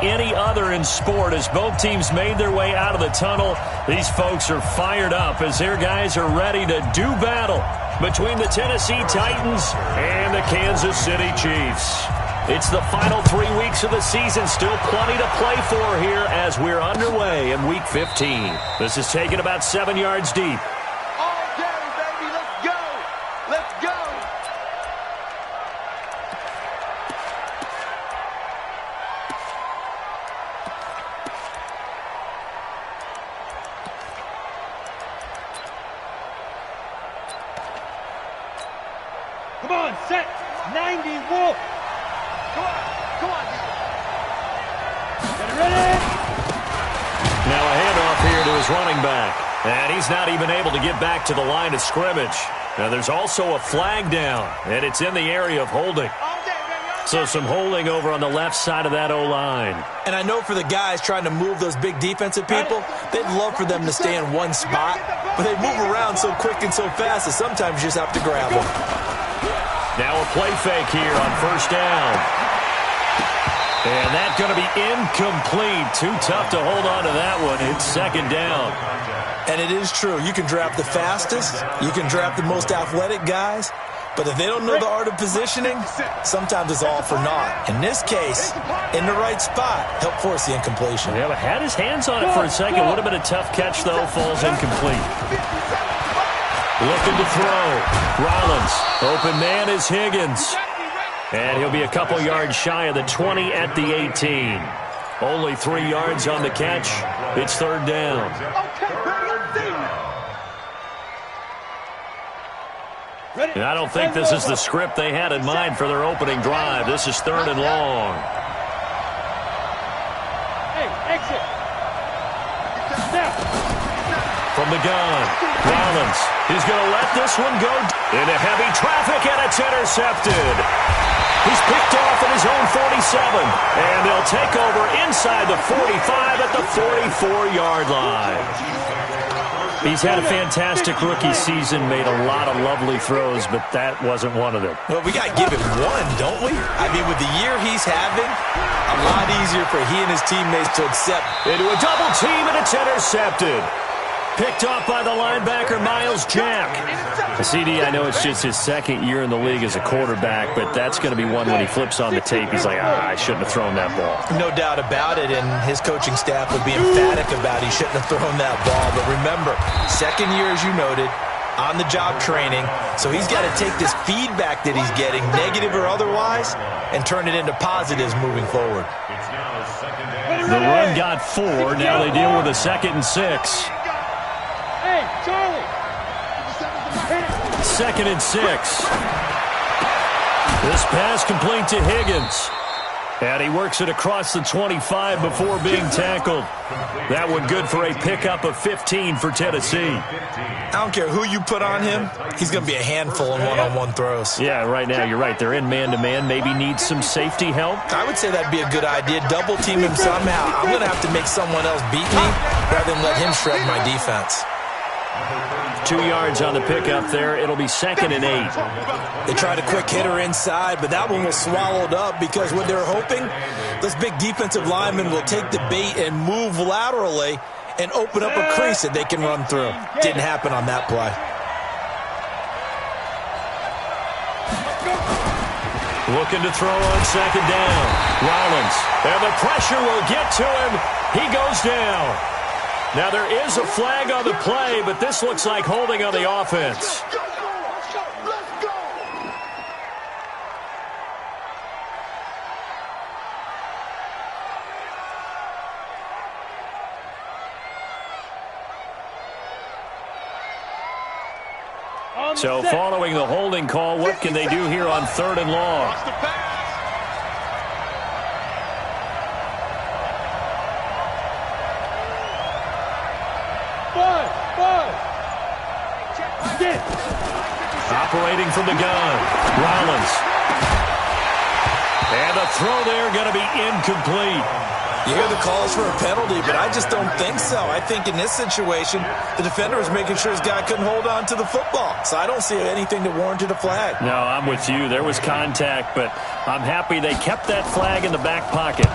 any other in sport. As both teams made their way out of the tunnel, these folks are fired up as their guys are ready to do battle between the Tennessee Titans and the Kansas City Chiefs. It's the final 3 weeks of the season. Still plenty to play for here as we're underway in Week 15. This is taken about 7 yards deep. All day, baby. Let's go. Let's go. Come on, set. 90 Wolf. Come on. Get ready. Now a handoff here to his running back. And he's not even able to get back to the line of scrimmage. Now there's also a flag down, and it's in the area of holding. So some holding over on the left side of that O-line. And I know for the guys trying to move those big defensive people, they'd love for them to stay in one spot, but they move around so quick and so fast that sometimes you just have to grab them. Now a play fake here on first down. And that's going to be incomplete. Too tough to hold on to that one. It's second down. And it is true. You can draft the fastest. You can draft the most athletic guys. But if they don't know the art of positioning, sometimes it's all for naught. In this case, in the right spot, help force the incompletion. Yeah, but had his hands on it for a second. Would have been a tough catch, though. Falls incomplete. Looking to throw. Rollins. Open man is Higgins. And he'll be a couple yards shy of the 20 at the 18. Only 3 yards on the catch. It's third down. And I don't think this is the script they had in mind for their opening drive. This is third and long. Hey, exit. From the gun, Rollins is going to let this one go into heavy traffic, and it's intercepted. He's picked off at his own 47, and they'll take over inside the 45 at the 44-yard line. He's had a fantastic rookie season, made a lot of lovely throws, but that wasn't one of them. Well, we got to give him one, don't we? I mean, with the year he's having, a lot easier for he and his teammates to accept. Into a double team, and it's intercepted. Picked off by the linebacker, Miles Jack. CD, I know it's just his second year in the league as a quarterback, but that's going to be one when he flips on the tape. He's like, I shouldn't have thrown that ball. No doubt about it, and his coaching staff will be emphatic about he shouldn't have thrown that ball. But remember, second year, as you noted, on-the-job training, so he's got to take this feedback that he's getting, negative or otherwise, and turn it into positives moving forward. The run got 4. Now they deal with a 2nd and 6. Hey, Charlie. 2nd and 6. This pass complete to Higgins. And he works it across the 25 before being tackled. That one good for a pickup of 15 for Tennessee. I don't care who you put on him, he's going to be a handful in one-on-one throws. Yeah, right now you're right. They're in man-to-man. Maybe needs some safety help. I would say that'd be a good idea. Double team him somehow. I'm going to have to make someone else beat me rather than let him shred my defense. 2 yards on the pickup there. It'll be 2nd and 8. They tried a quick hitter inside, but that one was swallowed up because what they're hoping, those big defensive linemen will take the bait and move laterally and open up a crease that they can run through. Didn't happen on that play. Looking to throw on 2nd down. Rollins. And the pressure will get to him. He goes down. Now, there is a flag on the play, but this looks like holding on the offense. So, following the holding call, what can they do here on 3rd and long? Operating from the gun, Rollins. And the throw there going to be incomplete. You hear the calls for a penalty, but I just don't think so. I think in this situation, the defender was making sure his guy couldn't hold on to the football. So I don't see anything that warranted a flag. No, I'm with you. There was contact, but I'm happy they kept that flag in the back pocket.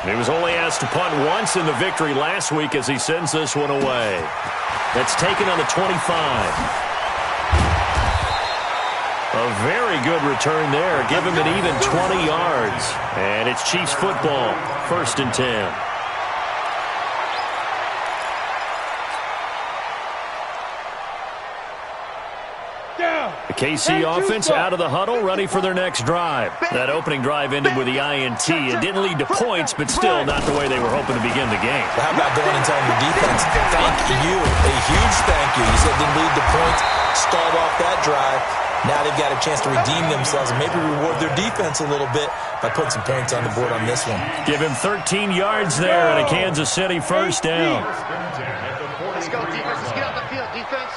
He was only asked to punt once in the victory last week as he sends this one away. That's taken on the 25. A very good return there. Give him an even 20 yards. And it's Chiefs football, 1st and 10. The KC offense out of the huddle, ready for their next drive. That opening drive ended with the INT. It didn't lead to points, but still not the way they were hoping to begin the game. Well, how about going and telling your defense, thank you, a huge thank you. You said it didn't lead to points, stalled off that drive. Now they've got a chance to redeem themselves and maybe reward their defense a little bit by putting some points on the board on this one. Give him 13 yards there and a Kansas City 1st down. Let's go, defense. Let's get out the field, defense.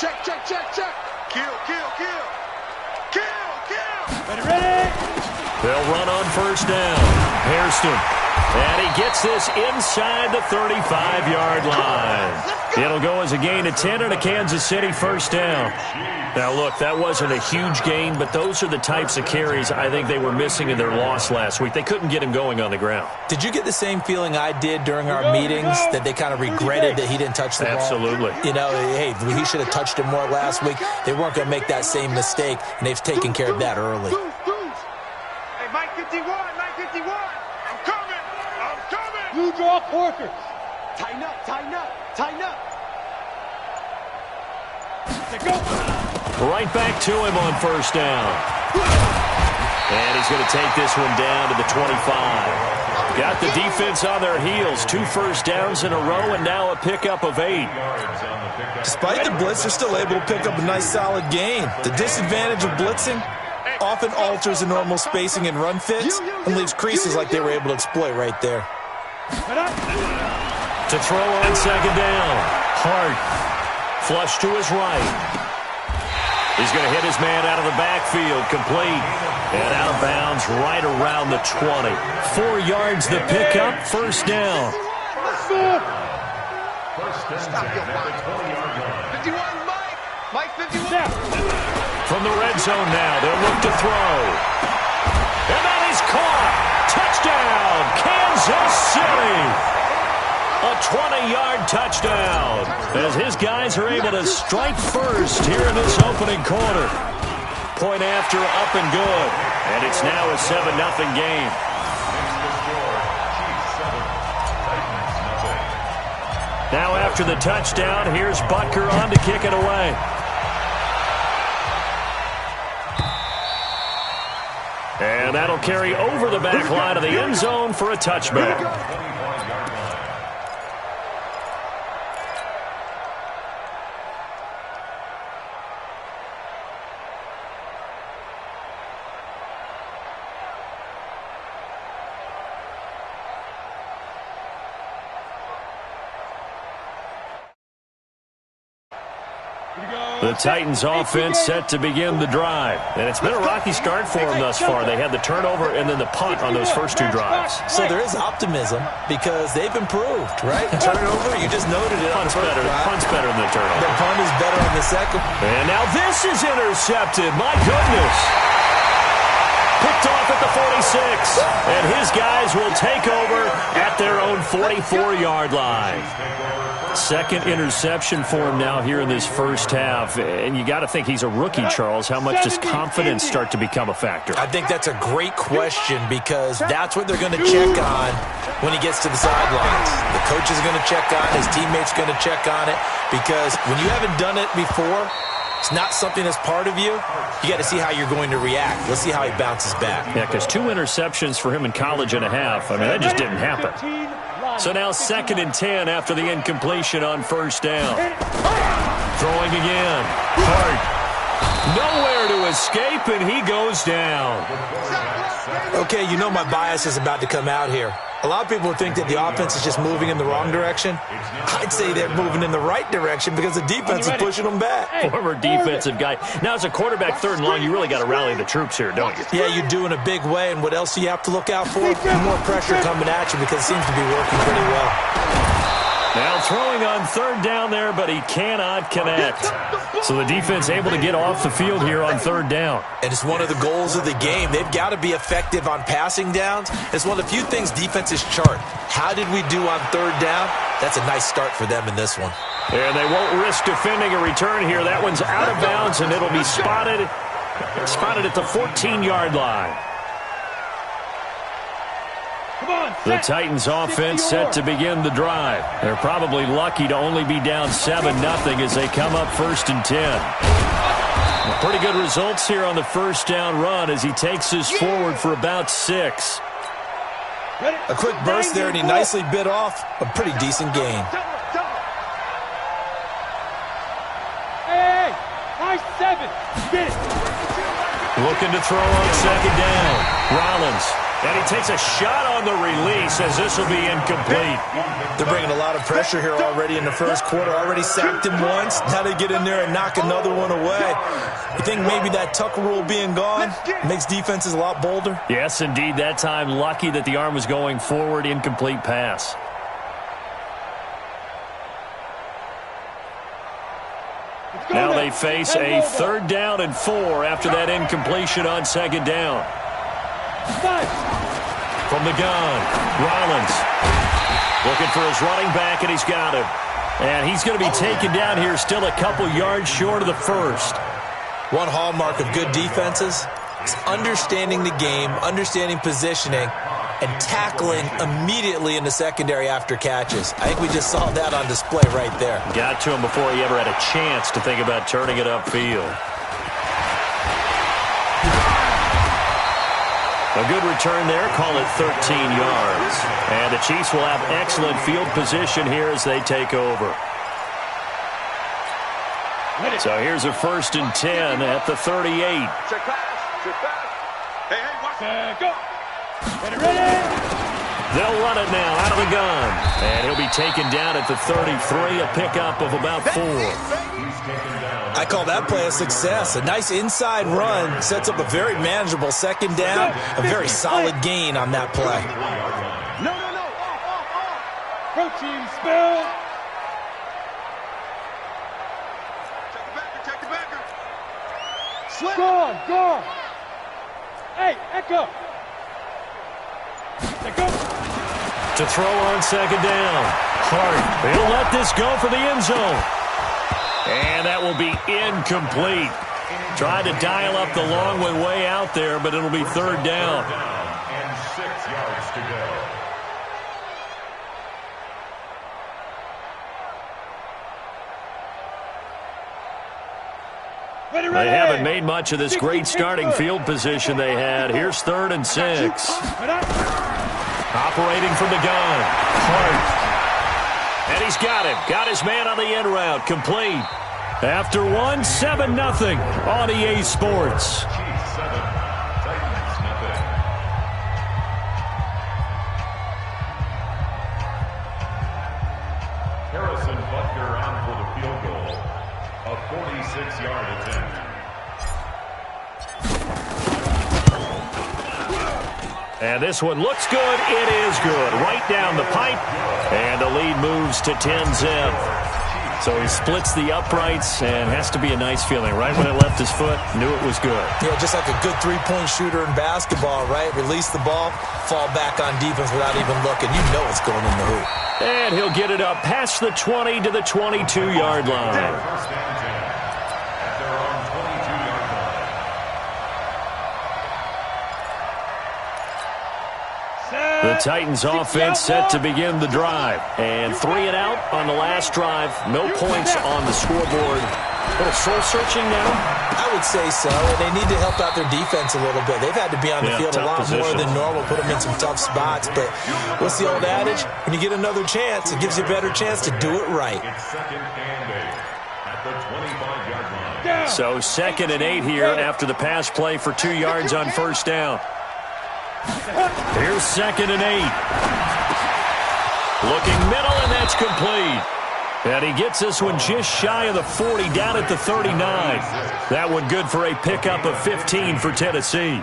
Check, check, check, check. Kill, kill, kill. Kill, kill. Ready? They'll run on 1st down. Hairston. And he gets this inside the 35-yard line. It'll go as a gain of 10 and a Kansas City 1st down. Now, look, that wasn't a huge gain, but those are the types of carries I think they were missing in their loss last week. They couldn't get him going on the ground. Did you get the same feeling I did during our meetings, that they kind of regretted that he didn't touch the ball? Absolutely. You know, hey, he should have touched it more last week. They weren't going to make that same mistake, and they've taken care of that early. Hey, Mike 51, Mike 51. I'm coming. I'm coming. You draw quarters. Tighten up, tighten up, tighten up. Go. Right back to him on 1st down. And he's going to take this one down to the 25. Got the defense on their heels. 2 1st downs in a row and now a pickup of 8. Despite the blitz, they're still able to pick up a nice solid gain. The disadvantage of blitzing often alters the normal spacing and run fits and leaves creases like they were able to exploit right there. To throw on 2nd down. Hart. Flush to his right. He's going to hit his man out of the backfield, complete, and out of bounds right around the 20. 4 yards the pickup, 1st down. Stop your mind. 51, Mike. Mike 51. From the red zone now, they'll look to throw. And that is caught. Touchdown, Kansas City. A 20-yard touchdown as his guys are able to strike first here in this opening quarter. Point after, up and good. And it's now a 7-0 game. Now after the touchdown, here's Butker on to kick it away. And that'll carry over the back line of the end zone for a touchback. The Titans offense set to begin the drive. And it's been a rocky start for them thus far. They had the turnover and then the punt on those first 2 drives. So there is optimism because they've improved, right? Turnover, you just noted it. Punt's better than the turnover. The punt is better on the second. And now this is intercepted. My goodness. Picked off at the 46. And his guys will take over at their own 44-yard line. Second interception for him now here in this first half. And you got to think he's a rookie, Charles. How much does confidence start to become a factor? I think that's a great question because that's what they're going to check on when he gets to the sidelines. The coach is going to check on it. His teammates are going to check on it because when you haven't done it before, it's not something that's part of you. You got to see how you're going to react. Let's see how he bounces back. Yeah, because 2 interceptions for him in college and a half. I mean, that just didn't happen. So now 2nd and 10 after the incompletion on 1st down. Throwing again. Hart. Nowhere to escape, and he goes down. Okay, you know my bias is about to come out here. A lot of people think that the offense is just moving in the wrong direction. I'd say they're moving in the right direction because the defense is pushing them back. Former defensive guy. Now, as a quarterback 3rd and long, you really got to rally the troops here, don't you? Yeah, you do in a big way. And what else do you have to look out for? More pressure coming at you because it seems to be working pretty well. Now throwing on third down there, but he cannot connect. So the defense able to get off the field here on third down. And it's one of the goals of the game. They've got to be effective on passing downs. It's one of the few things defenses chart. How did we do on third down? That's a nice start for them in this one. And they won't risk defending a return here. That one's out of bounds, and it'll be spotted at the 14-yard line. The Titans offense set to begin the drive. They're probably lucky to only be down 7-0 as they come up 1st and 10. Pretty good results here on the first down run as he takes this forward for about 6. A quick burst there, and he nicely bit off a pretty decent gain. Hey, high 7. Get it. Looking to throw on second down. Rollins. And he takes a shot on the release as this will be incomplete. They're bringing a lot of pressure here already in the first quarter. Already sacked him once. Now they get in there and knock another one away. You think maybe that Tucker rule being gone makes defenses a lot bolder? Yes, indeed. That time lucky that the arm was going forward. Incomplete pass. Now they face a 3rd down and 4 after that incompletion on second down. From the gun, Rollins looking for his running back, and he's got him. And he's going to be taken down here still a couple yards short of the first. One hallmark of good defenses is understanding the game, understanding positioning, and tackling immediately in the secondary after catches. I think we just saw that on display right there. Got to him before he ever had a chance to think about turning it upfield. A good return there, call it 13 yards. And the Chiefs will have excellent field position here as they take over. So here's a 1st and 10 at the 38. Check pass. Check pass. Hey, watch. Go. Ready. They'll run it now out of the gun. And he'll be taken down at the 33, a pickup of about 4. I call that play a success. A nice inside run sets up a very manageable second down. A very solid gain on that play. No. Approaching spell. Check the backer. Slip. Gone. Hey, Echo. Go. To throw on second down. Hart. He'll let this go for the end zone. And that will be incomplete. Tried to dial up the long way out there, but it'll be 3rd down. And 6 yards to go. They haven't made much of this great starting field position they had. Here's 3rd and 6. Operating from the gun. Hart. And he's got him. Got his man on the end route. Complete. After 1, 7-0 on EA Sports. Chiefs 7, Titans nothing. Harrison Butker on for the field goal. A 46-yard attempt. And this one looks good. It is good. Right down the pipe. And the lead moves to 10-zip. So he splits the uprights and has to be a nice feeling. Right when it left his foot, knew it was good. Yeah, just like a good three-point shooter in basketball, right? Release the ball, fall back on defense without even looking. You know it's going in the hoop. And he'll get it up past the 20 to the 22-yard line. First and 10 at their own 22-yard line. The Titans offense set to begin the drive. And 3 and out on the last drive. No points on the scoreboard. A little soul-searching now? I would say so, and they need to help out their defense a little bit. They've had to be on the field a lot more than normal, put them in some tough spots. But what's the old adage? When you get another chance, it gives you a better chance to do it right. It's 2nd and 8 at the 25-yard line. So 2nd and 8 here after the pass play for 2 yards on first down. Here's 2nd and 8. Looking middle, and that's complete. And he gets this one just shy of the 40, down at the 39. That one good for a pickup of 15 for Tennessee.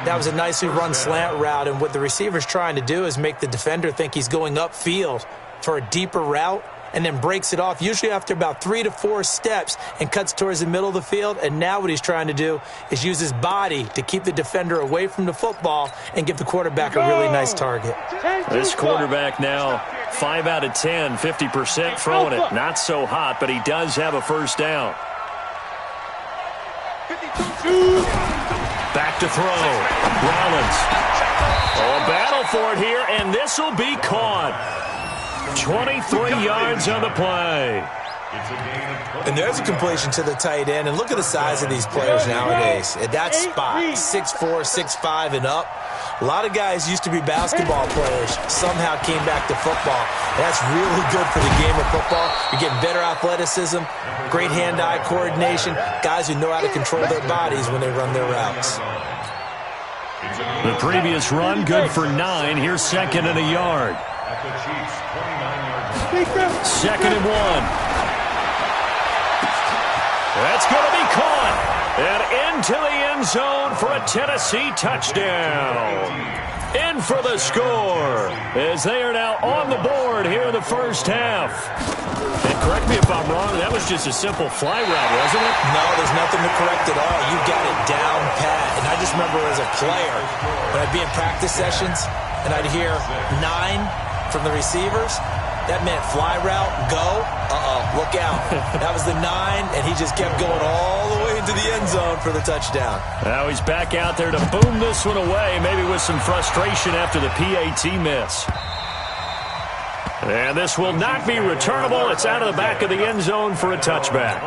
That was a nicely run slant route, and what the receiver's trying to do is make the defender think he's going upfield. for a deeper route and then breaks it off, usually after about 3 to 4 steps, and cuts towards the middle of the field. And now what he's trying to do is use his body to keep the defender away from the football and give the quarterback a really nice target. This quarterback now 5 out of 10, 50% throwing it. Not so hot, but he does have a first down. Back to throw. Rollins. Oh, a battle for it here, and this will be caught. 23 yards on the play. And there's a completion to the tight end. And look at the size of these players nowadays. At that spot, 6'4", 6'5", and up. A lot of guys used to be basketball players, somehow came back to football. That's really good for the game of football. You're getting better athleticism, great hand-eye coordination, guys who know how to control their bodies when they run their routes. The previous run, good for 9. Here's second and a yard. Second and 1. That's going to be caught. And into the end zone for a Tennessee touchdown. In for the score as they are now on the board here in the first half. And correct me if I'm wrong, that was just a simple fly route, wasn't it? No, there's nothing to correct at all. You got it down pat. And I just remember as a player, when I'd be in practice sessions and I'd hear 9 from the receivers, that meant fly route, go, look out. That was the 9, and he just kept going all the way into the end zone for the touchdown. Now he's back out there to boom this one away, maybe with some frustration after the PAT miss. And this will not be returnable. It's out of the back of the end zone for a touchback.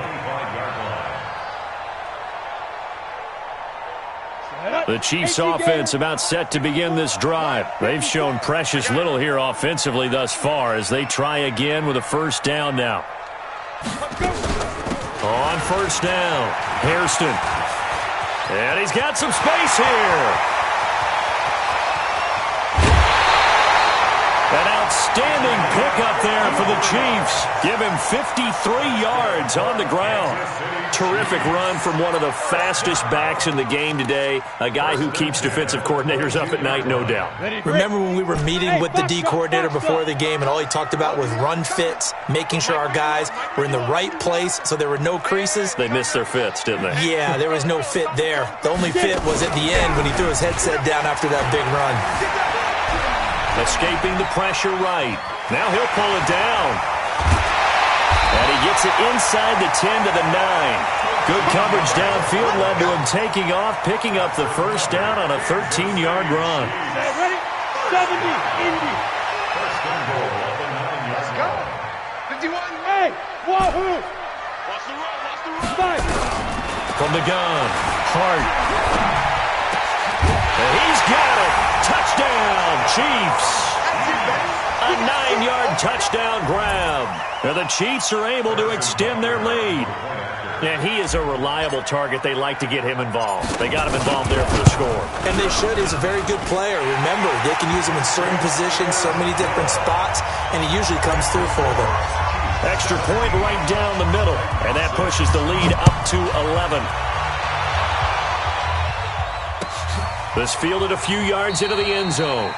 The Chiefs offense about set to begin this drive. They've shown precious little here offensively thus far as they try again with a first down now. On first down, Hairston. And he's got some space here. An outstanding pickup there for the Chiefs. Give him 53 yards on the ground. Terrific run from one of the fastest backs in the game today. A guy who keeps defensive coordinators up at night, no doubt. Remember when we were meeting with the D coordinator before the game and all he talked about was run fits, making sure our guys were in the right place so there were no creases? They missed their fits, didn't they? Yeah, there was no fit there. The only fit was at the end when he threw his headset down after that big run. Escaping the pressure right. Now he'll pull it down. And he gets it inside the 10 to the 9. Good coverage downfield led to him taking off, picking up the first down on a 13-yard run. Ready? 70, Indy. Let's go. 51. Hey, wahoo. Watch the run. 5. From the gun, Hart. And he's got it. Touchdown, Chiefs. A 9-yard touchdown grab. Now the Chiefs are able to extend their lead. And he is a reliable target. They like to get him involved. They got him involved there for the score. And they should. He's a very good player. Remember, they can use him in certain positions, so many different spots, and he usually comes through for them. Extra point right down the middle. And that pushes the lead up to 11. This fielded a few yards into the end zone.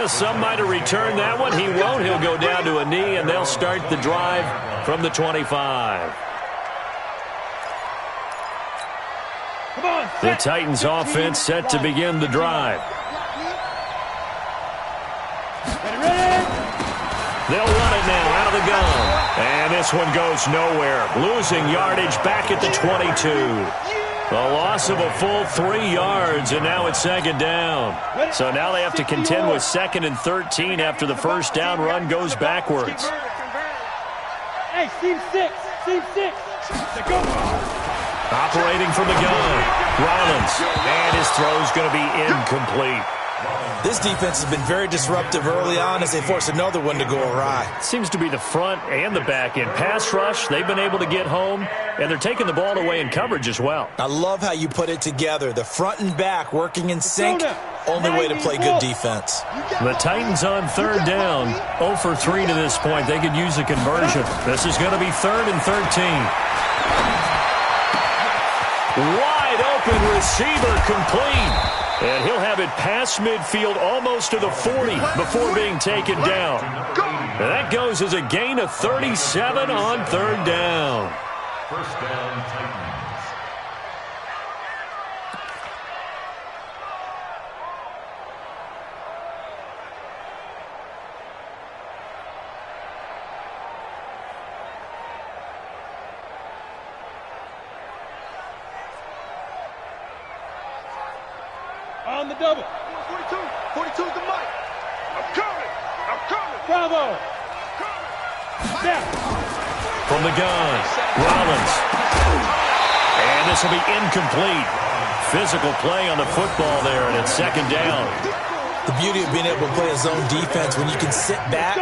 Some might have returned that one. He won't. He'll go down to a knee, and they'll start the drive from the 25. The Titans offense set to begin the drive. They'll run it now out of the gun. And this one goes nowhere. Losing yardage back at the 22. The loss of a full 3 yards, and now it's second down. So now they have to contend with 2nd and 13 after the first down run goes backwards. Hey, team 6. Go. Operating from the gun, Rollins, and his throw's going to be incomplete. This defense has been very disruptive early on as they force another one to go awry. Seems to be the front and the back end. Pass rush, they've been able to get home, and they're taking the ball away in coverage as well. I love how you put it together. The front and back working in sync. Only way to play good defense. The Titans on third down. 0 for 3 to this point. They could use a conversion. This is going to be 3rd and 13. Wide open receiver complete. And he'll have it past midfield almost to the 40 before being taken down. And that goes as a gain of 37 on third down. First down, Titans. On the double. 42. 42 is the mic. I'm coming. I'm coming. Bravo. Snap. From the gun, Rollins. And this will be incomplete. Physical play on the football there, and it's second down. The beauty of being able to play a zone defense, when you can sit back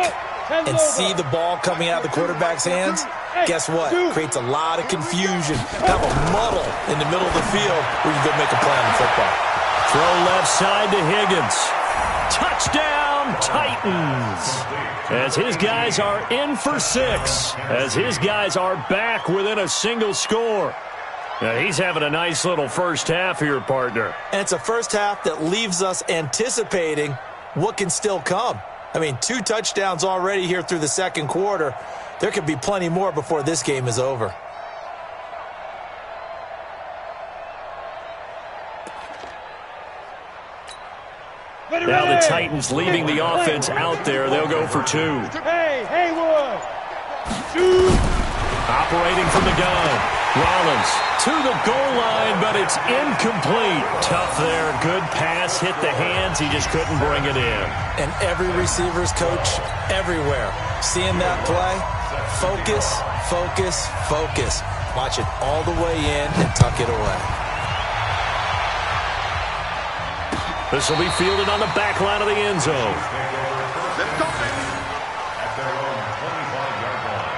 and see the ball coming out of the quarterback's hands, guess what? Creates a lot of confusion. Have a muddle in the middle of the field where you can go make a play on the football. Throw left side to Higgins. Touchdown, Titans. As his guys are in for 6. As his guys are back within a single score. Now, he's having a nice little first half here, partner. And it's a first half that leaves us anticipating what can still come. I mean, 2 touchdowns already here through the second quarter. There could be plenty more before this game is over. Now the Titans leaving the offense out there. They'll go for 2. Hey, Haywood. Shoot. Operating from the gun. Rollins to the goal line, but it's incomplete. Tough there. Good pass. Hit the hands. He just couldn't bring it in. And every receiver's coach everywhere. Seeing that play, focus, focus, focus. Watch it all the way in and tuck it away. This will be fielded on the back line of the end zone. Let's go, baby. At their own 25-yard line.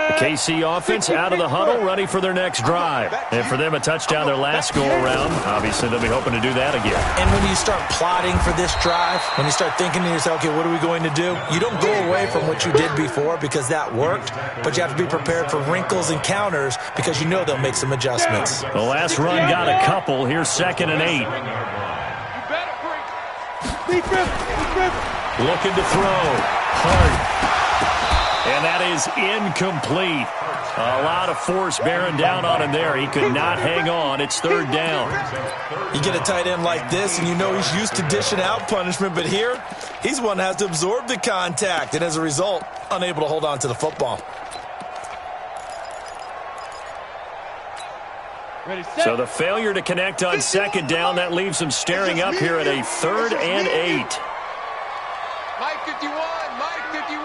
The KC offense out of the huddle, ready for their next drive. And for them, a touchdown their last go-around. Obviously, they'll be hoping to do that again. And when you start plotting for this drive, when you start thinking to yourself, okay, what are we going to do? You don't go away from what you did before because that worked, but you have to be prepared for wrinkles and counters because you know they'll make some adjustments. The last run got a couple. Here's 2nd and 8. You better bring. Defense. Looking to throw. Hart. And that is incomplete. A lot of force bearing down on him there. He could not hang on. It's 3rd down. You get a tight end like this, and you know he's used to dishing out punishment, but here, he's one that has to absorb the contact, and as a result, unable to hold on to the football. Ready, set. So the failure to connect on 2nd down, that leaves him staring up here at a 3rd and 8. Mike 51. Mike 51.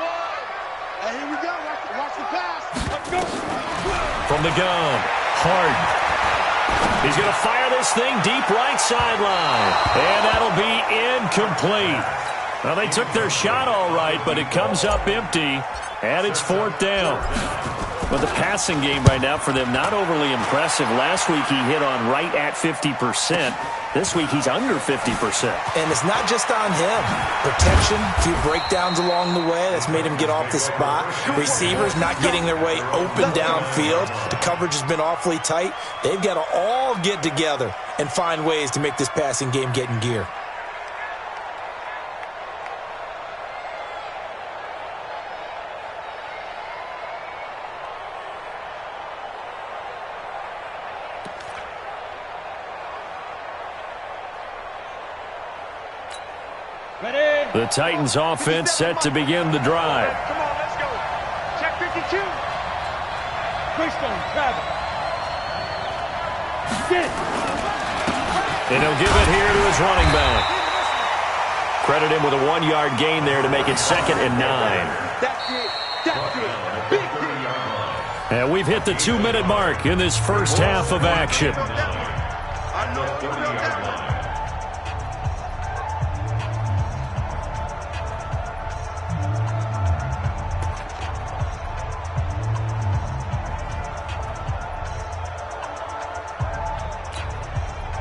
Hey, here we go. Watch the pass. Let's go. From the gun, Hart. He's going to fire this thing deep right sideline. And that'll be incomplete. Well, they took their shot all right, but it comes up empty. And it's 4th down. But the passing game right now for them, not overly impressive. Last week he hit on right at 50%. This week he's under 50%. And it's not just on him. Protection, a few breakdowns along the way. That's made him get off the spot. Receivers not getting their way open downfield. The coverage has been awfully tight. They've got to all get together and find ways to make this passing game get in gear. The Titans offense set to begin the drive. Come on, let's go. Check 52. Keystone, Travis. Get. And he'll give it here to his running back. Credit him with a 1-yard gain there to make it 2nd and 9. That's it. That's it. Big hit. And we've hit the 2-minute mark in this first half of action. I know you know that.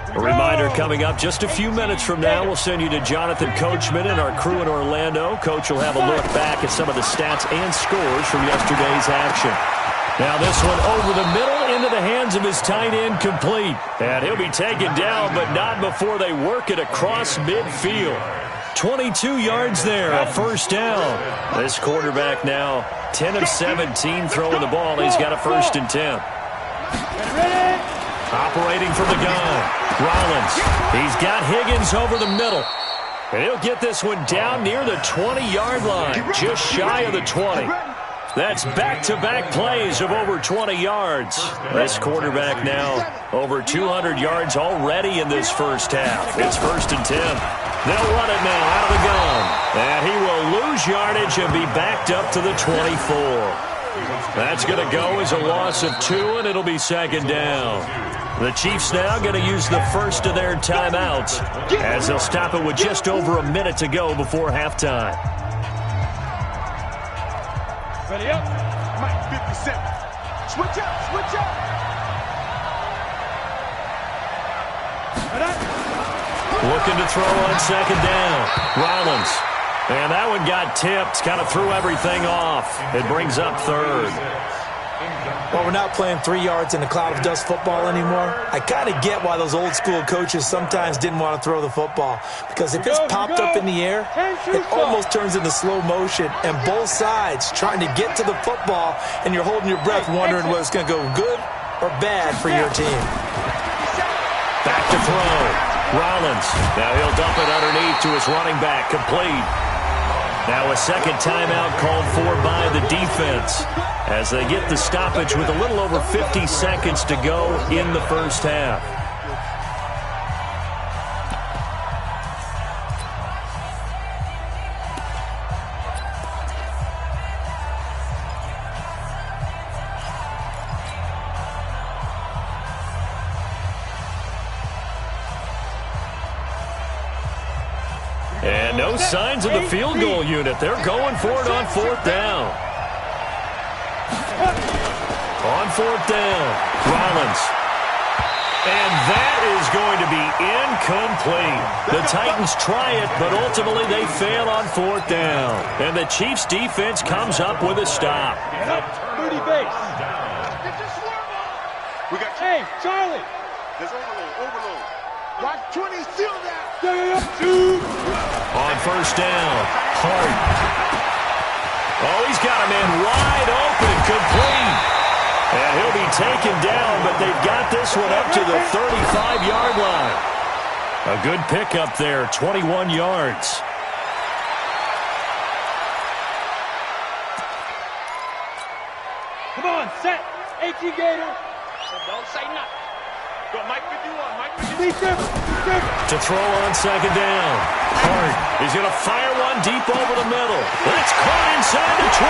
A reminder, coming up just a few minutes from now. We'll send you to Jonathan Coachman and our crew in Orlando. Coach will have a look back at some of the stats and scores from yesterday's action. Now this one over the middle into the hands of his tight end, complete. And he'll be taken down, but not before they work it across midfield. 22 yards there, a first down. This quarterback now 10 of 17 throwing the ball. He's got a 1st and 10. Operating from the gun, Rollins. He's got Higgins over the middle. And he'll get this one down near the 20-yard line, just shy of the 20. That's back-to-back plays of over 20 yards. This quarterback now over 200 yards already in this first half. It's 1st and 10. They'll run it now out of the gun. And he will lose yardage and be backed up to the 24. That's going to go as a loss of 2, and it'll be 2nd down. The Chiefs now going to use the first of their timeouts as they'll stop it with just over a minute to go before halftime. Ready up. Mike 57. Switch up, switch up. Looking to throw on 2nd down. Rollins. And that one got tipped. Kind of threw everything off. It brings up 3rd. Well, we're not playing 3 yards in a cloud of dust football anymore. I kind of get why those old school coaches sometimes didn't want to throw the football. Because if it's popped up in the air, it almost turns into slow motion. And both sides trying to get to the football, and you're holding your breath wondering whether it's going to go good or bad for your team. Back to throw. Rollins. Now he'll dump it underneath to his running back. Complete. Now a second timeout called for by the defense as they get the stoppage with a little over 50 seconds to go in the first half. And no signs of the field goal unit. They're going for it on 4th down. On 4th down, Rollins. And that is going to be incomplete. The Titans try it, but ultimately they fail on 4th down. And the Chiefs defense comes up with a stop. 30 base. We got Hey, Charlie. There's overload. Watch 20, seal that. On 1st down, Hart. Oh, he's got a man wide open, complete. And he'll be taken down, but they've got this one up to the 35-yard line. A good pickup there, 21 yards. Come on, set. AT Gator. Don't say nothing. Go, Mike 51, Mike 51. To throw on 2nd down. Hart. He's going to fire one deep over the middle. It's caught inside the 20.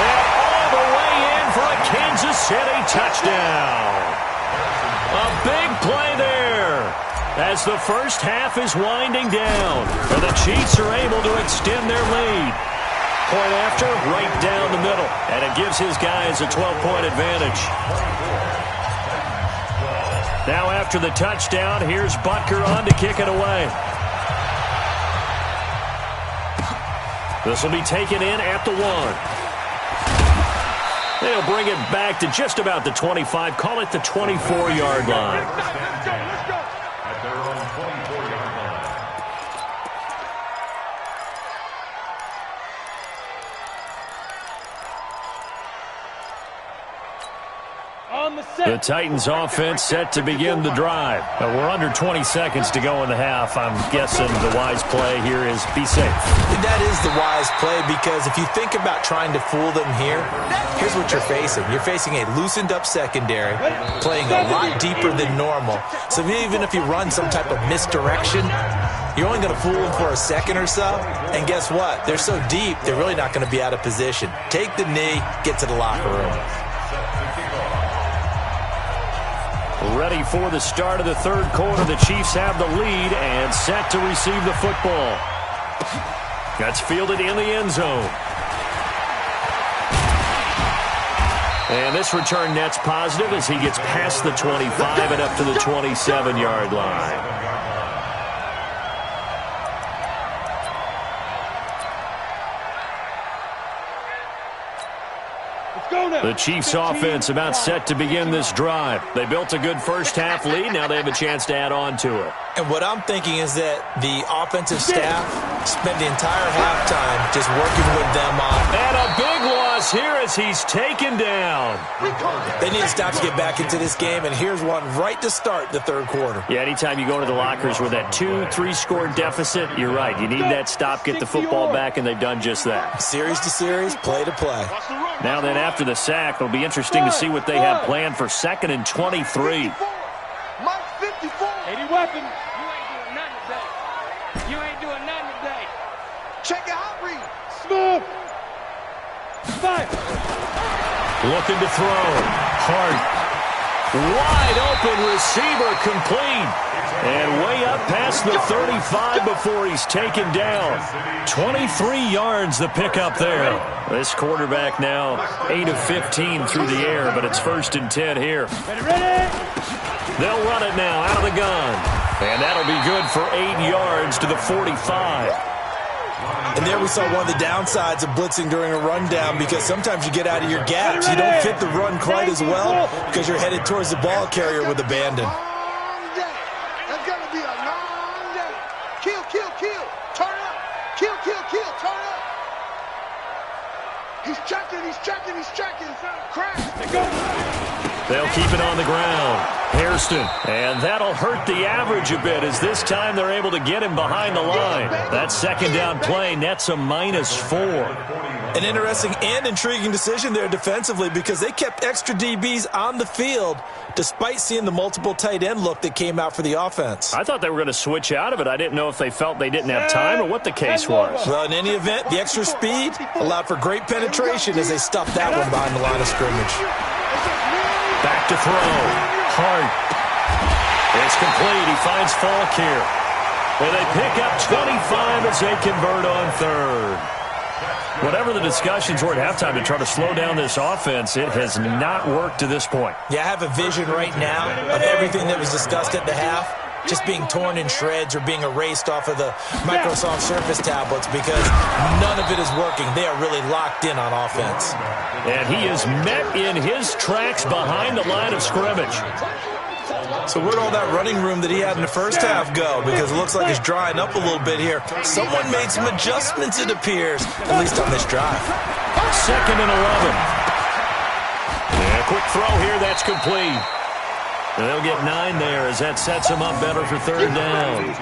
And all the way in for a Kansas City touchdown. A big play there as the first half is winding down. And the Chiefs are able to extend their lead. Point after, right down the middle. And it gives his guys a 12-point advantage. Now after the touchdown, here's Butker on to kick it away. This will be taken in at the 1. They'll bring it back to just about the 25, call it the 24-yard line. At their own 24-yard line. On the set. The Titans offense set to begin the drive. We're under 20 seconds to go in the half. I'm guessing the wise play here is be safe. That is the wise play, because if you think about trying to fool them here, here's what you're facing. You're facing a loosened up secondary, playing a lot deeper than normal. So even if you run some type of misdirection, you're only going to fool them for a second or so. And guess what? They're so deep, they're really not going to be out of position. Take the knee, get to the locker room. Ready for the start of the third quarter. The Chiefs have the lead and set to receive the football. That's fielded in the end zone. And this return net's positive as he gets past the 25 and up to the 27-yard line. The Chiefs' offense about set to begin this drive. They built a good first-half lead. Now they have a chance to add on to it. And what I'm thinking is that the offensive staff spent the entire halftime just working with them on. And a big loss here as he's taken down. They need to stop to get back into this game, and here's one right to start the third quarter. Yeah, anytime you go into the lockers with that 2-3 score deficit, you're right. You need that stop, get the football back, and they've done just that. Series to series, play to play. Now then, after the sack, it'll be interesting to see what they have planned for 2nd and 23. Mike 54. 80 weapons. You ain't doing nothing today. You ain't doing nothing today. Check your hot read. Smooth. Fire. Looking to throw. Hart. Wide open receiver complete. And way up past the 35 before he's taken down. 23 yards the pickup there. This quarterback now 8 of 15 through the air, but it's 1st and 10 here. Ready. They'll run it now out of the gun. And that'll be good for 8 yards to the 45. And there we saw one of the downsides of blitzing during a rundown, because sometimes you get out of your gaps. You don't fit the run quite as well because you're headed towards the ball carrier with abandon. Long day. That's going to be a long day. Kill, kill, kill. Turn up. Kill, kill, kill. Turn up. He's checking, he's checking, he's checking. Crash. They'll keep it on the ground. Hairston. And that'll hurt the average a bit as this time they're able to get him behind the line. That 2nd down play nets a -4. An interesting and intriguing decision there defensively, because they kept extra DBs on the field despite seeing the multiple tight end look that came out for the offense. I thought they were going to switch out of it. I didn't know if they felt they didn't have time or what the case was. Well, in any event, the extra speed allowed for great penetration as they stuffed that one behind the line of scrimmage. Back to throw. Hart. It's complete. He finds Falk here. And they pick up 25 as they convert on 3rd. Whatever the discussions were at halftime to try to slow down this offense, it has not worked to this point. Yeah, I have a vision right now of everything that was discussed at the half just being torn in shreds or being erased off of the Microsoft Surface tablets, because none of it is working. They are really locked in on offense. And he is met in his tracks behind the line of scrimmage. So where'd all that running room that he had in the first half go? Because it looks like it's drying up a little bit here. Someone made some adjustments, it appears, at least on this drive. 2nd and 11. And a quick throw here, that's complete. And they'll get 9 there as that sets them up better for 3rd down.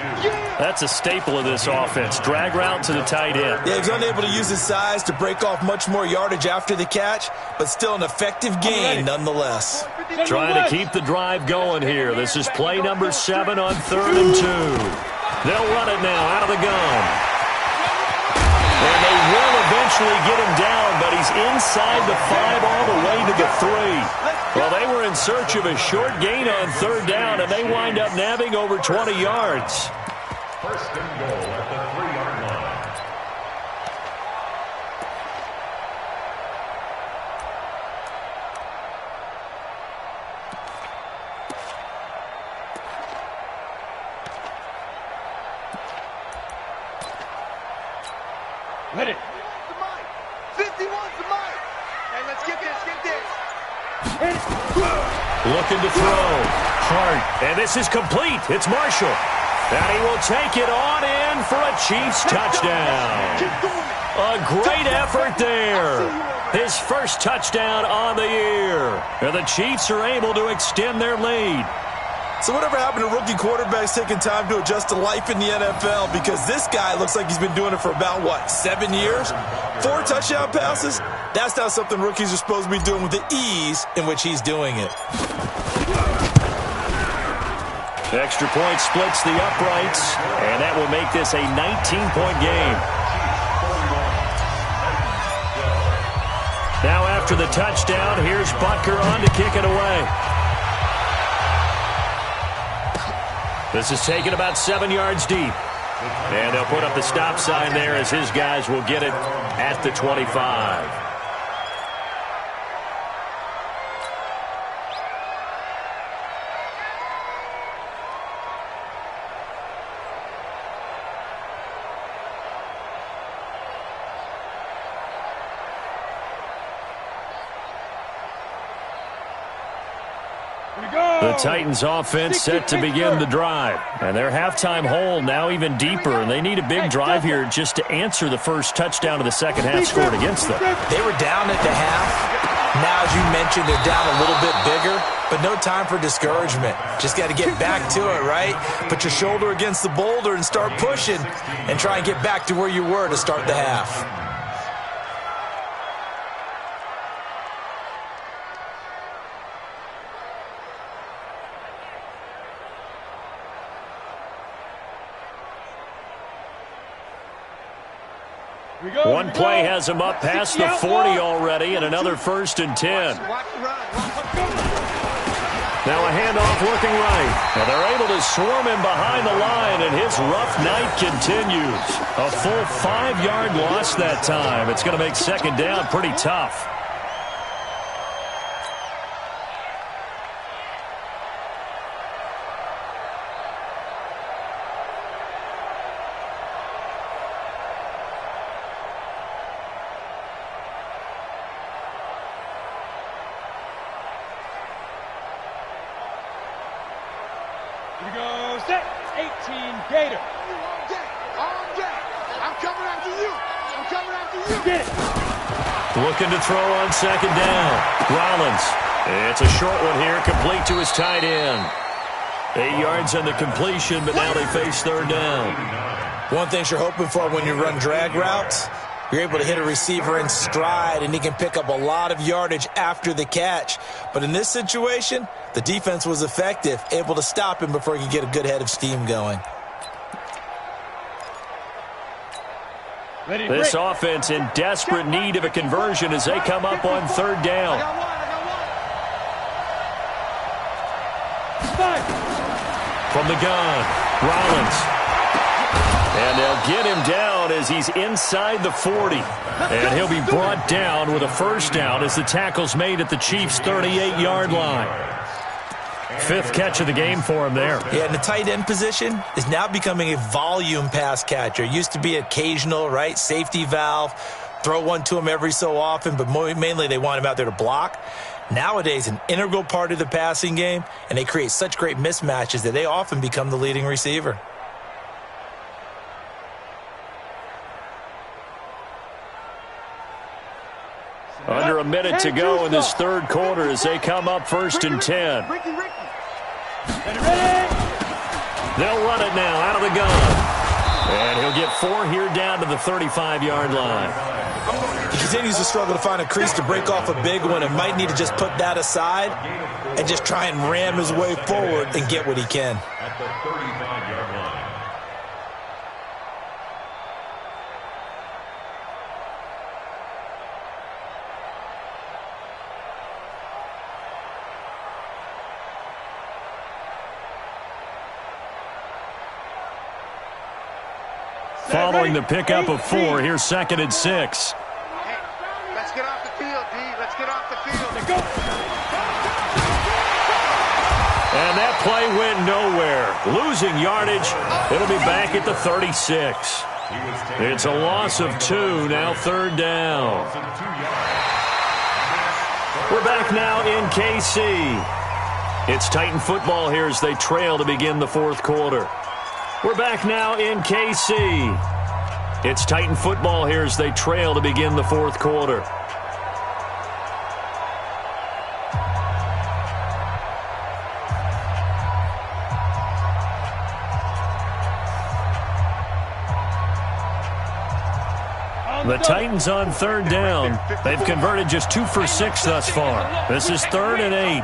That's a staple of this offense. Drag route to the tight end. Yeah, he's unable to use his size to break off much more yardage after the catch, but still an effective gain nonetheless. Trying to keep the drive going here. This is play number 7 on 3rd and 2. They'll run it now out of the gun. And they will eventually get him down, but he's inside the 5 all the way to the 3. Well, they were in search of a short gain on 3rd down, and they wind up nabbing over 20 yards. 1st and goal at the 3-yard line. Ready. 51's the mic. Hey, let's get this, get this. Looking to throw. Hart. And this is complete. It's Marshall. And he will take it on in for a Chiefs touchdown. A great effort there. His first touchdown on the year. And the Chiefs are able to extend their lead. So whatever happened to rookie quarterbacks taking time to adjust to life in the NFL? Because this guy looks like he's been doing it for about, 7 years? 4 touchdown passes? That's not something rookies are supposed to be doing with the ease in which he's doing it. Extra point splits the uprights, and that will make this a 19-point game. Now after the touchdown, here's Butker on to kick it away. This is taken about 7 yards deep. And they'll put up the stop sign there as his guys will get it at the 25. The Titans offense set to begin the drive. And their halftime hole now even deeper, and they need a big drive here just to answer the first touchdown of the second half scored against them. They were down at the half. Now, as you mentioned, they're down a little bit bigger, but no time for discouragement. Just got to get back to it, right? Put your shoulder against the boulder and start pushing and try and get back to where you were to start the half. One play has him up past the 40 already, and another 1st and 10. Now a handoff looking right. And they're able to swarm him behind the line, and his rough night continues. A full 5-yard loss that time. It's going to make second down pretty tough. Here we go, set, 18, Gator. On deck. I'm coming after you. I'm coming after you. Get it. Looking to throw on second down. Rollins. It's a short one here, complete to his tight end. 8 yards on the completion, but now they face third down. One thing you're hoping for when you run drag routes, you're able to hit a receiver in stride, and he can pick up a lot of yardage after the catch. But in this situation, the defense was effective, able to stop him before he could get a good head of steam going. This offense in desperate need of a conversion as they come up on third down. From the gun, Rollins. And they'll get him down as he's inside the 40. And he'll be brought down with a first down as the tackle's made at the Chiefs' 38-yard line. 5th catch of the game for him there. Yeah, and the tight end position is now becoming a volume pass catcher. Used to be occasional, right? Safety valve. Throw one to him every so often, but mainly they want him out there to block. Nowadays, an integral part of the passing game, and they create such great mismatches that they often become the leading receiver. Under a minute to go in this third quarter as they come up 1st and 10. They'll run it now out of the gun. And he'll get 4 here down to the 35-yard line. He continues to struggle to find a crease to break off a big one and might need to just put that aside and just try and ram his way forward and get what he can. At the 35-yard line. Following the pickup of 4, here's 2nd and 6. Hey, let's get off the field, D. Let's get off the field. And that play went nowhere. Losing yardage. It'll be back at the 36. It's a loss of 2, now third down. We're back now in KC. It's Titan football here as they trail to begin the fourth quarter. We're back now in KC. It's Titan football here as they trail to begin the fourth quarter. The Titans on third down. They've converted just 2 for 6 thus far. This is 3rd and 8.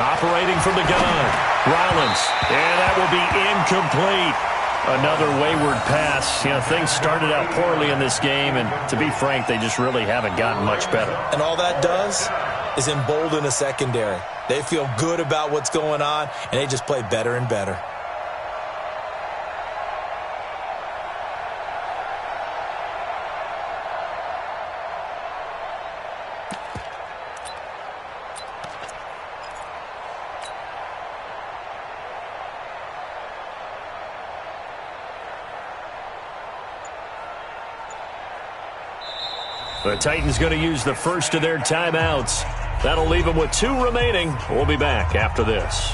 Operating from the gun, Rollins, and that will be incomplete. Another wayward pass. You know, things started out poorly in this game, and to be frank, they just really haven't gotten much better. And all that does is embolden a secondary. They feel good about what's going on, and they just play better and better. The Titans going to use the first of their timeouts. That'll leave them with 2 remaining. We'll be back after this.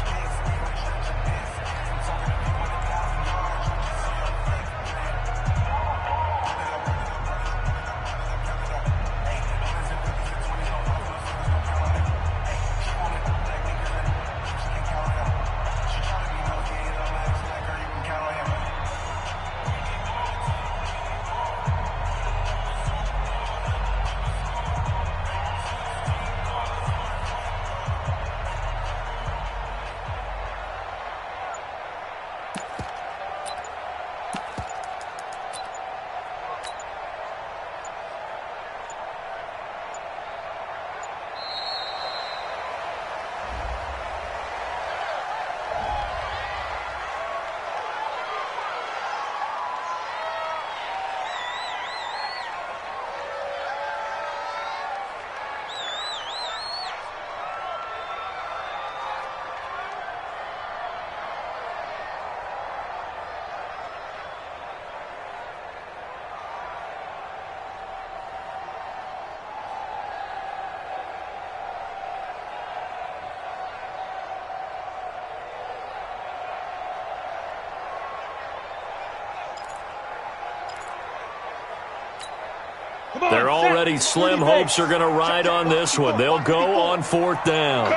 They're already slim. Hopes are going to ride on this one. They'll go on 4th down.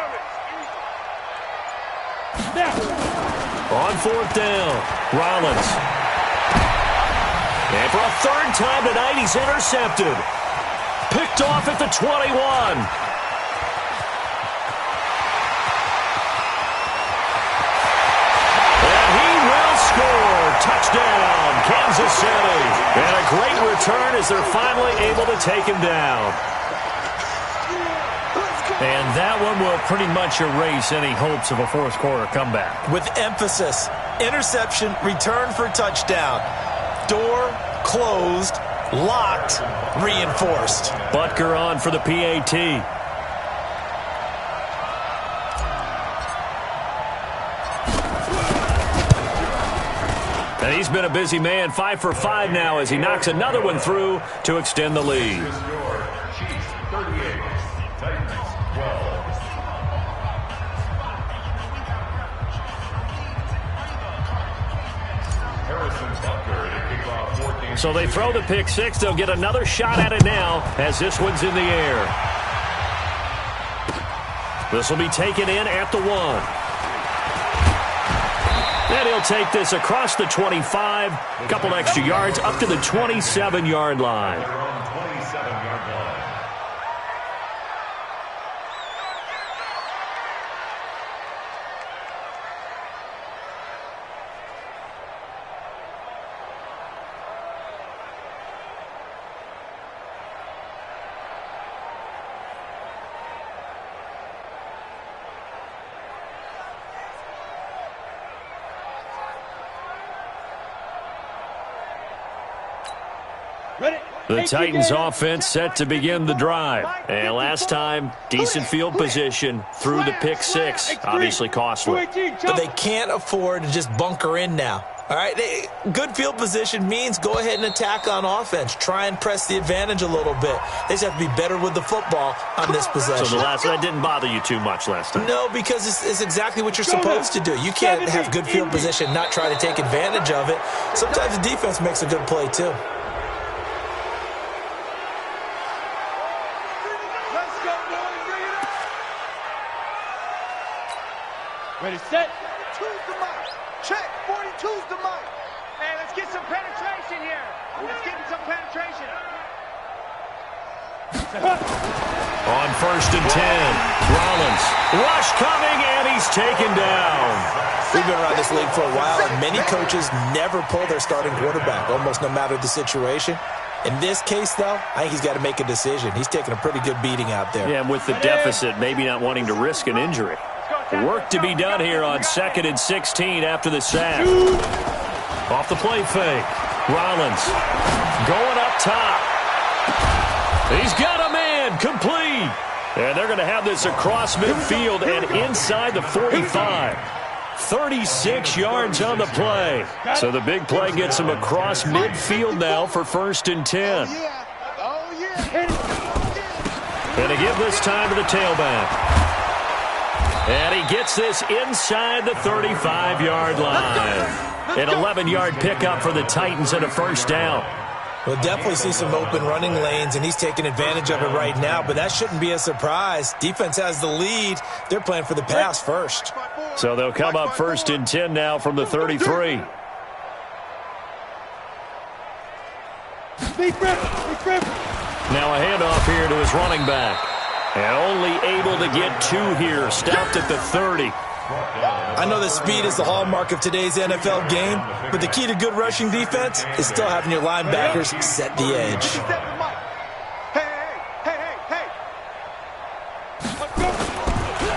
On 4th down, Rollins. And for a 3rd time tonight, he's intercepted. Picked off at the 21. Touchdown, Kansas City. And a great return as they're finally able to take him down. And that one will pretty much erase any hopes of a 4th quarter comeback. With emphasis, interception, return for touchdown. Door closed, locked, reinforced. Butker on for the PAT. And he's been a busy man, 5 for 5 now as he knocks another one through to extend the lead. So they throw the pick 6. They'll get another shot at it now as this one's in the air. This will be taken in at the 1. And he'll take this across the 25, a couple extra yards, up to the 27-yard line. The Titans offense set to begin the drive. And last time, decent field position through the pick 6. Obviously costly. But they can't afford to just bunker in now. All right, good field position means go ahead and attack on offense. Try and press the advantage a little bit. They just have to be better with the football on this possession. So that didn't bother you too much last time? No, because it's exactly what you're supposed to do. You can't have good field position and not try to take advantage of it. Sometimes the defense makes a good play, too. Ready, set. 2's the mic. Check. 42's the mic. Hey, let's get some penetration here. Let's get some penetration. On 1st and 10, Rollins. Rush coming, and he's taken down. We've been around this league for a while, and many coaches never pull their starting quarterback, almost no matter the situation. In this case, though, I think he's got to make a decision. He's taking a pretty good beating out there. Yeah, and with the deficit, maybe not wanting to risk an injury. Work to be done here on 2nd and 16 after the sack. Off the play fake. Rollins going up top. He's got a man complete. And they're going to have this across midfield and inside the 45. 36 yards on the play. So the big play gets him across midfield now for 1st and 10. And to give this time to the tailback. And he gets this inside the 35-yard line. An 11-yard pickup for the Titans and a first down. We'll definitely see some open running lanes, and he's taking advantage of it right now, but that shouldn't be a surprise. Defense has the lead. They're playing for the pass first. So they'll come up 1st and 10 now from the 33. Now a handoff here to his running back. And only able to get 2 here. Stopped at the 30. I know that speed is the hallmark of today's NFL game, but the key to good rushing defense is still having your linebackers set the edge.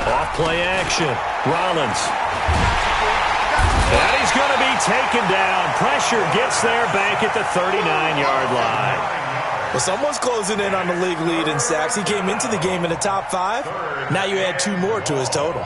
Off play action. Rollins. And he's going to be taken down. Pressure gets there back at the 39-yard line. Well, someone's closing in on the league lead in sacks. He came into the game in the top 5. Now you add 2 more to his total.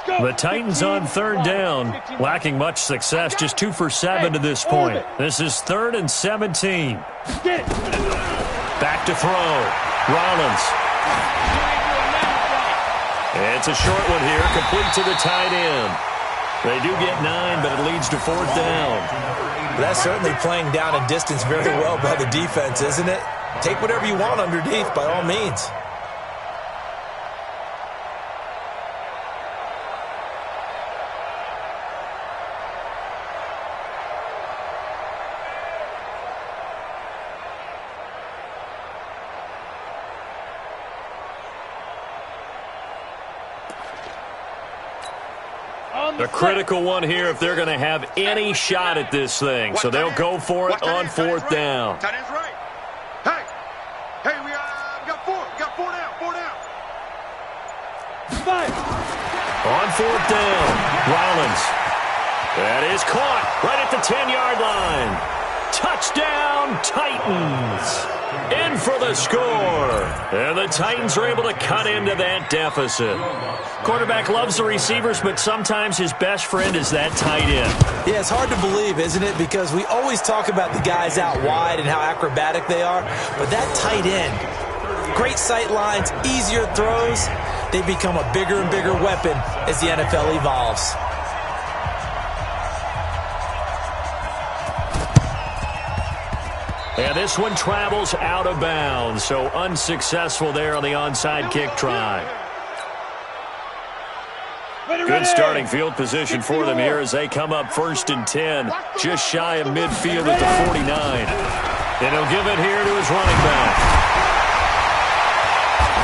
The Titans on 3rd down, lacking much success, just 2 for 7 to this point. This is 3rd and 17. Back to throw. Rollins. It's a short one here, complete to the tight end. They do get 9, but it leads to 4th down. That's certainly playing down and distance very well by the defense, isn't it? Take whatever you want underneath, by all means. A critical one here if they're going to have any shot at this thing. So they'll go for it on 4th down. Tight end's right. Hey, we got 4. We got 4 down. 4 down. On 4th down, Rollins. That is caught right at the 10-yard line. Touchdown, Titans. In for the score. And the Titans are able to cut into that deficit. Quarterback loves the receivers, but sometimes his best friend is that tight end. Yeah, it's hard to believe, isn't it? Because we always talk about the guys out wide and how acrobatic they are. But that tight end, great sight lines, easier throws, they become a bigger and bigger weapon as the NFL evolves. And this one travels out of bounds, so unsuccessful there on the onside kick try. Good starting field position for them here as they come up 1st and 10, just shy of midfield at the 49. And he'll give it here to his running back.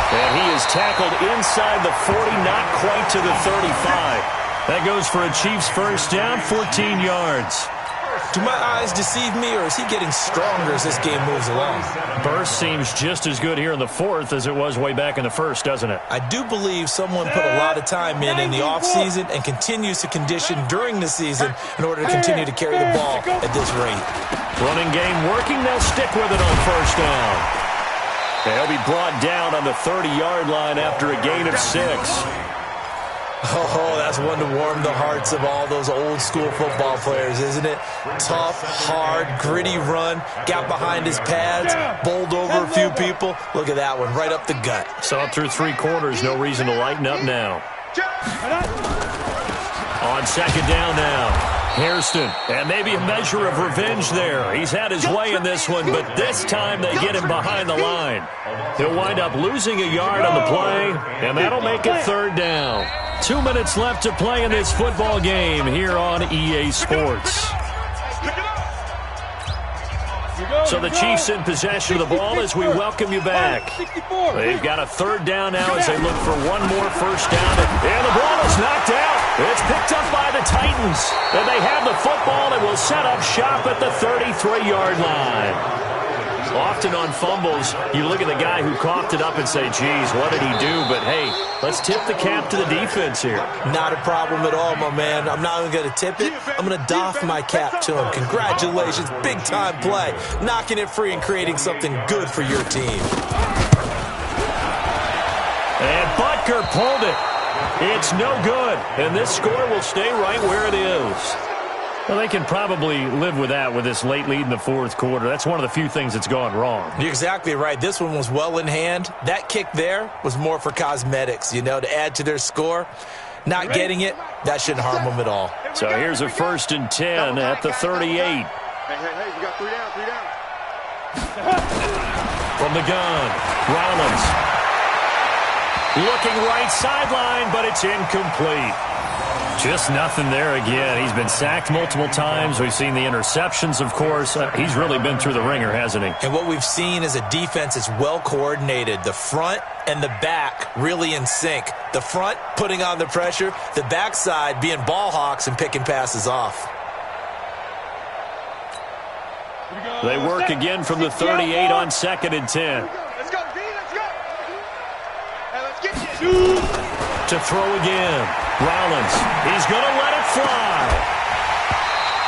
And he is tackled inside the 40, not quite to the 35. That goes for a Chiefs first down, 14 yards. Do my eyes deceive me, or is he getting stronger as this game moves along? Burst seems just as good here in the 4th as it was way back in the 1st, doesn't it? I do believe someone put a lot of time in the offseason and continues to condition during the season in order to continue to carry the ball at this rate. Running game working, they'll stick with it on 1st down. They'll be brought down on the 30-yard line after a gain of 6. Oh, that's one to warm the hearts of all those old-school football players, isn't it? Tough, hard, gritty run, got behind his pads, bowled over a few people. Look at that one, right up the gut. Saw it through 3 quarters, no reason to lighten up now. On 2nd down now, Hairston, and maybe a measure of revenge there. He's had his way in this one, but this time they get him behind the line. He'll wind up losing a yard on the play, and that'll make it 3rd down. 2 minutes left to play in this football game here on EA Sports. So the Chiefs in possession of the ball as we welcome you back. They've got a 3rd down now as they look for one more first down. And the ball is knocked out. It's picked up by the Titans. And they have the football and will set up shop at the 33-yard line. Often on fumbles, you look at the guy who coughed it up and say, geez, what did he do? But, hey, let's tip the cap to the defense here. Not a problem at all, my man. I'm not even going to tip it. I'm going to doff my cap to him. Congratulations. Big-time play. Knocking it free and creating something good for your team. And Butker pulled it. It's no good. And this score will stay right where it is. Well, they can probably live with that with this late lead in the fourth quarter. That's one of the few things that's gone wrong. You're exactly right. This one was well in hand. That kick there was more for cosmetics, you know, to add to their score. Not getting it, that shouldn't harm them at all. So here's a 1st and 10 at the 38. Hey, you got 3 down, 3 down. From the gun, Rollins. Looking right sideline, but it's incomplete. Just nothing there again. He's been sacked multiple times. We've seen the interceptions, of course. He's really been through the ringer, hasn't he? And what we've seen is a defense that's well coordinated. The front and the back really in sync. The front putting on the pressure. The backside being ball hawks and picking passes off. They work again from the 38 on 2nd and 10. Let's go, D, let's go. Hey, let's get you. To throw again. Rollins, he's going to let it fly.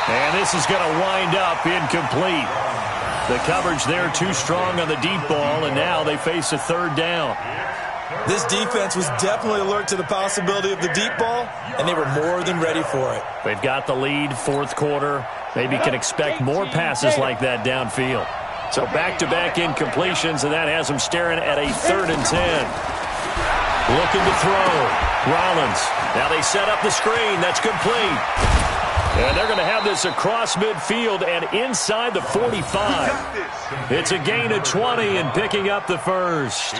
And this is going to wind up incomplete. The coverage there too strong on the deep ball, and now they face a 3rd down. This defense was definitely alert to the possibility of the deep ball, and they were more than ready for it. They've got the lead, 4th quarter. Maybe can expect more passes like that downfield. So back-to-back incompletions, and that has them staring at a 3rd and 10. Looking to throw. Rollins. Now they set up the screen. That's complete. And they're going to have this across midfield and inside the 45. It's a gain of 20 and picking up the 1st.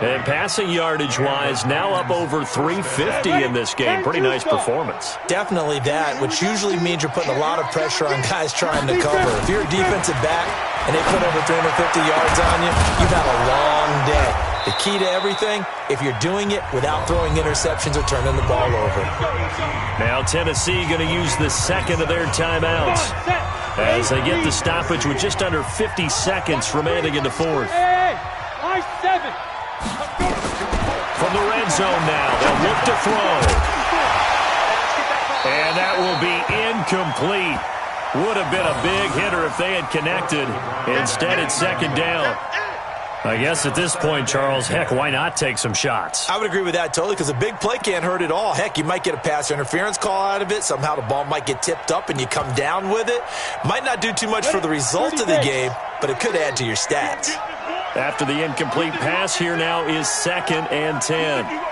And passing yardage-wise, now up over 350 in this game. Pretty nice performance. Definitely that, which usually means you're putting a lot of pressure on guys trying to cover. If you're a defensive back and they put over 350 yards on you, you've had a long day. The key to everything, if you're doing it without throwing interceptions or turning the ball over. Now Tennessee going to use the 2nd of their timeouts as they get the stoppage with just under 50 seconds remaining in the 4th. From the red zone now, they'll look to throw. And that will be incomplete. Would have been a big hitter if they had connected. Instead, it's 2nd down. I guess at this point, Charles, heck, why not take some shots? I would agree with that totally because a big play can't hurt at all. Heck, you might get a pass interference call out of it. Somehow the ball might get tipped up and you come down with it. Might not do too much for the result of the game, but it could add to your stats. After the incomplete pass, here now is 2nd and 10.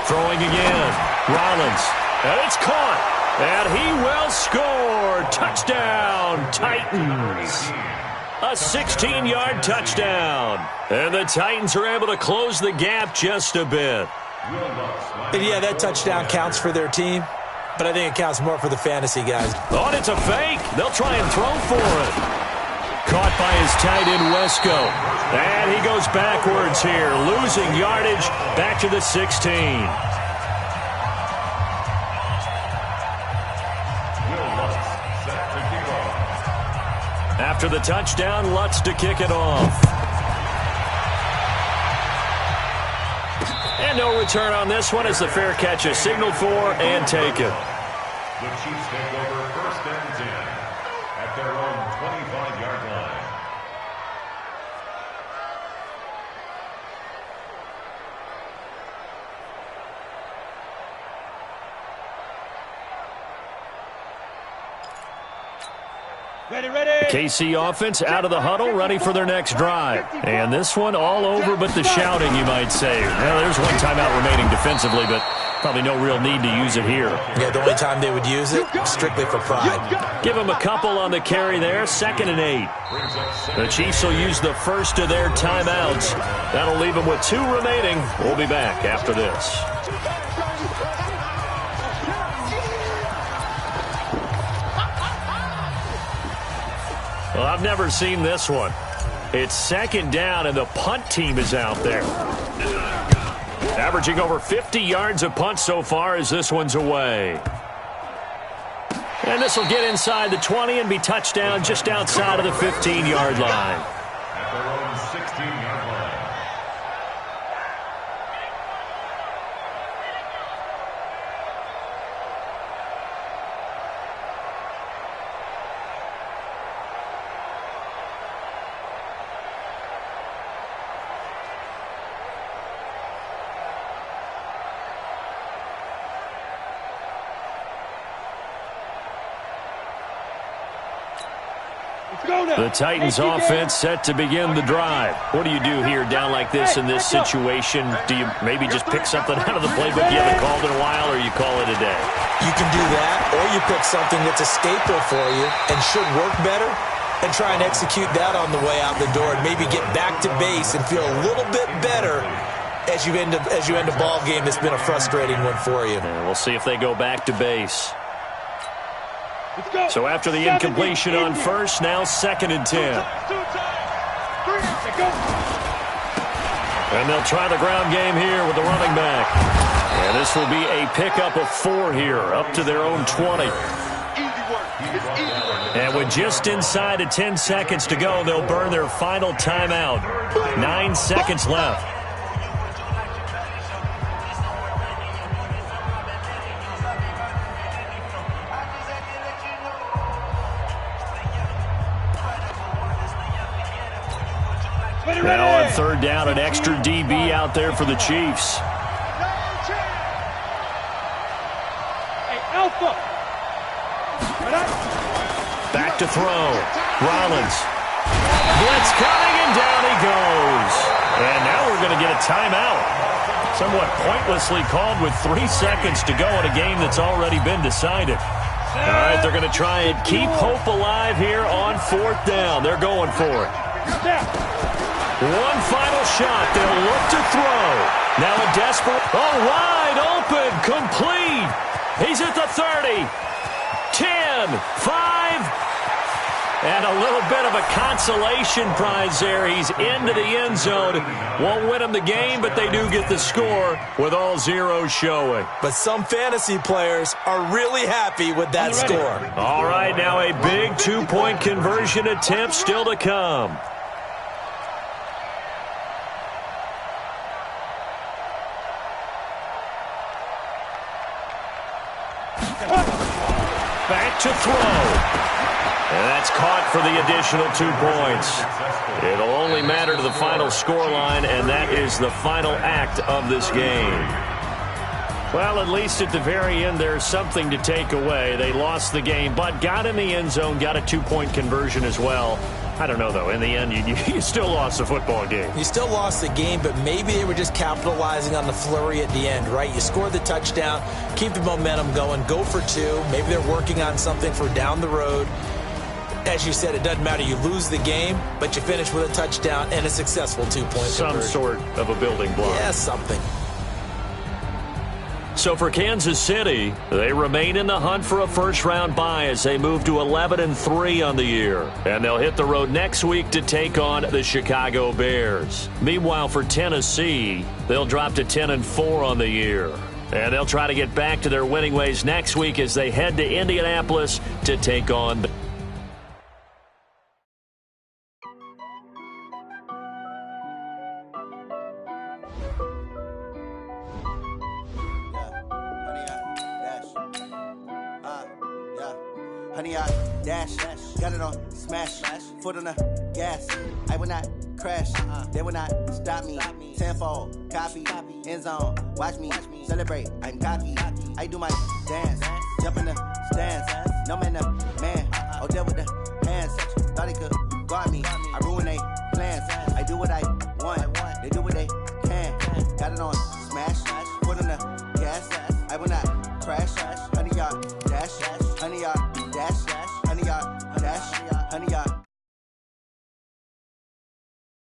Throwing again. Rollins. And it's caught. And he will score. Touchdown, Titans. A 16-yard touchdown. And the Titans are able to close the gap just a bit. And yeah, that touchdown counts for their team, but I think it counts more for the fantasy guys. Oh, and it's a fake. They'll try and throw for it. Caught by his tight end, Wesco. And he goes backwards here, losing yardage back to the 16. After the touchdown, Lutz to kick it off. And no return on this one as the fair catch is signaled for and taken. The Chiefs take over 1st and 10 at their own 25-yard line. The KC offense out of the huddle, ready for their next drive. And this one all over but the shouting, you might say. Well, there's one timeout remaining defensively, but probably no real need to use it here. Yeah, the only time they would use it, strictly for pride. Give them a couple on the carry there, 2nd and 8. The Chiefs will use the 1st of their timeouts. That'll leave them with 2 remaining. We'll be back after this. Well, I've never seen this one. It's second down, and the punt team is out there. Averaging over 50 yards a punt so far as this one's away. And this will get inside the 20 and be touchdown just outside of the 15-yard line. At their own 16-yard line. The Titans offense set to begin the drive. What do you do here down like this in this situation? Do you maybe just pick something out of the playbook you haven't called in a while, or you call it a day? You can do that, or you pick something that's a staple for you and should work better and try and execute that on the way out the door and maybe get back to base and feel a little bit better as you end a ball game that's been a frustrating one for you. And we'll see if they go back to base. So after the incompletion on first, now 2nd and 10. And they'll try the ground game here with the running back. And this will be a pickup of 4 here, up to their own 20. And with just inside of 10 seconds to go, they'll burn their final timeout. 9 seconds left. Now on 3rd down, an extra DB out there for the Chiefs. Back to throw. Rollins. Blitz coming, and down he goes. And now we're going to get a timeout. Somewhat pointlessly called with 3 seconds to go in a game that's already been decided. All right, they're going to try and keep hope alive here on 4th down. They're going for it. One final shot. They'll look to throw. Now a desperate. Oh, wide open. Complete. He's at the 30. 10. 5. And a little bit of a consolation prize there. He's into the end zone. Won't win him the game, but they do get the score with all zeros showing. But some fantasy players are really happy with that score. All right, now a big 2-point conversion attempt still to come. Back to throw. And that's caught for the additional 2 points. It'll only matter to the final scoreline, and that is the final act of this game. Well, at least at the very end, there's something to take away. They lost the game, but got in the end zone, got a 2-point conversion as well. I don't know, though. In the end, you still lost the football game. You still lost the game, but maybe they were just capitalizing on the flurry at the end, right? You scored the touchdown, keep the momentum going, go for 2. Maybe they're working on something for down the road. As you said, it doesn't matter. You lose the game, but you finish with a touchdown and a successful 2-point conversion. Some sort of a building block. Yeah, something. So for Kansas City, they remain in the hunt for a first-round bye as they move to 11-3 on the year. And they'll hit the road next week to take on the Chicago Bears. Meanwhile, for Tennessee, they'll drop to 10-4 on the year. And they'll try to get back to their winning ways next week as they head to Indianapolis to take on the Honey, I dash, got it on smash, foot on the gas. I will not crash, they will not stop me. Tenfold, copy, end zone, watch me celebrate. I'm cocky, I do my dance, jump in the stands. No man, man, oh, there with the hands. Thought he could